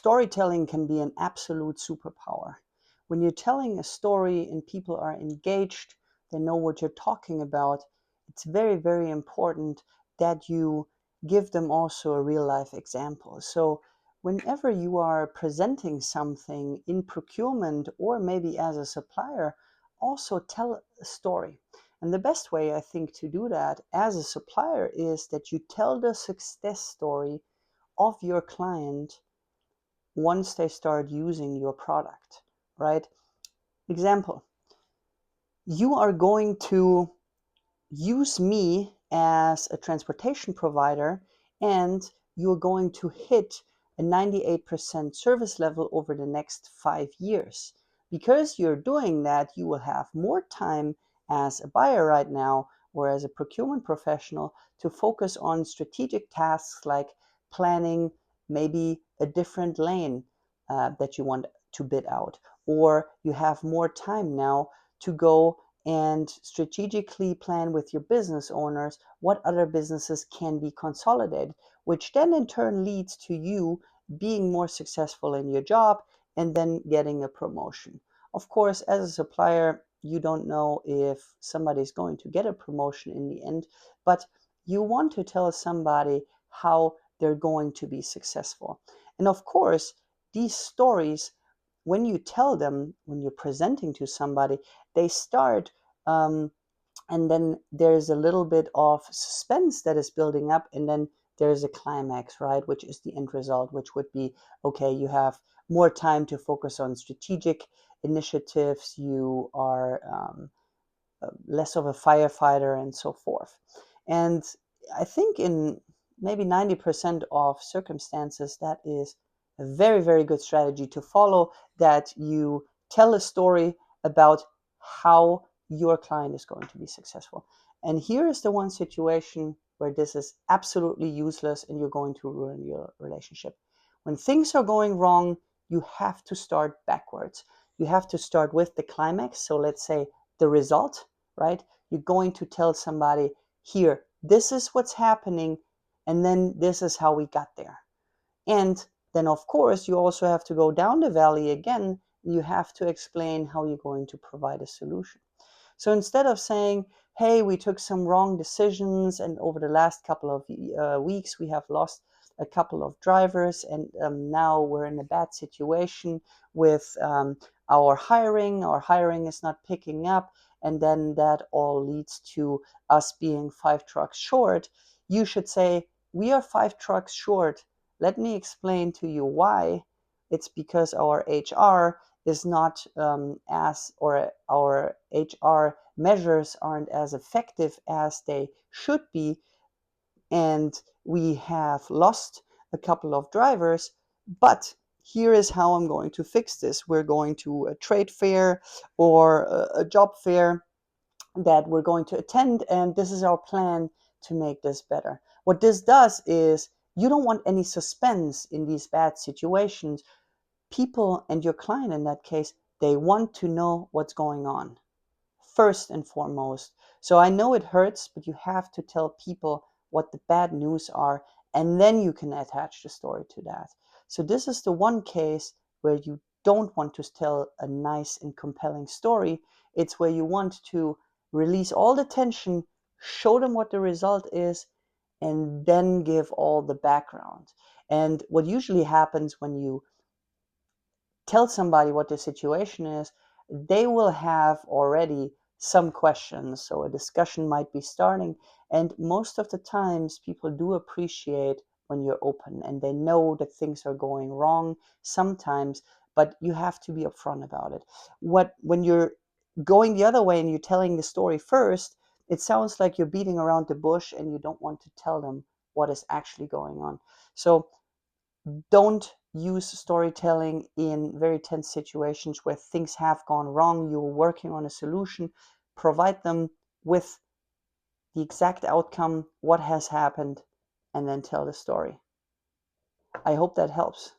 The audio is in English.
storytelling can be an absolute superpower. When you're telling a story and people are engaged, they know what you're talking about, it's very, very important that you give them also a real life example. So whenever you are presenting something in procurement or maybe as a supplier, also tell a story. And the best way, I think, to do that as a supplier is that you tell the success story of your client once they start using your product, right? Example, you are going to use me as a transportation provider and you're going to hit a 98% service level over the next 5 years. Because you're doing that, you will have more time as a buyer right now or as a procurement professional to focus on strategic tasks like planning maybe a different lane that you want to bid out, or you have more time now to go and strategically plan with your business owners what other businesses can be consolidated, which then in turn leads to you being more successful in your job and then getting a promotion. Of course, as a supplier, you don't know if somebody's going to get a promotion in the end, but you want to tell somebody how they're going to be successful. And of course, these stories, when you tell them, when you're presenting to somebody, they start and then there's a little bit of suspense that is building up, and then there's a climax, right, which is the end result, which would be, okay, you have more time to focus on strategic initiatives, you are less of a firefighter and so forth. And I think in maybe 90% of circumstances, that is a very, very good strategy to follow, that you tell a story about how your client is going to be successful. And here is the one situation where this is absolutely useless and you're going to ruin your relationship. When things are going wrong, you have to start backwards. You have to start with the climax. So let's say the result, right? You're going to tell somebody, here, this is what's happening, and then this is how we got there. And then, of course, you also have to go down the valley again. You have to explain how you're going to provide a solution. So instead of saying, hey, we took some wrong decisions, and over the last couple of weeks, we have lost a couple of drivers, and now we're in a bad situation with our hiring is not picking up, and then that all leads to us being 5 trucks short. You should say, we are 5 trucks short. Let me explain to you why. It's because our HR is not or our HR measures aren't as effective as they should be, and we have lost a couple of drivers, but here is how I'm going to fix this. We're going to a trade fair or a job fair that we're going to attend, and this is our plan to make this better. What this does is, you don't want any suspense in these bad situations. People, and your client in that case, they want to know what's going on first and foremost. So I know it hurts, but you have to tell people what the bad news are, and then you can attach the story to that. So this is the one case where you don't want to tell a nice and compelling story. It's where you want to release all the tension, show them what the result is, and then give all the background. And what usually happens when you tell somebody what the situation is, they will have already some questions. So a discussion might be starting. And most of the times, people do appreciate when you're open and they know that things are going wrong sometimes, but you have to be upfront about it. When you're going the other way and you're telling the story first, it sounds like you're beating around the bush and you don't want to tell them what is actually going on. So don't use storytelling in very tense situations where things have gone wrong. You're working on a solution. Provide them with the exact outcome, what has happened, and then tell the story. I hope that helps.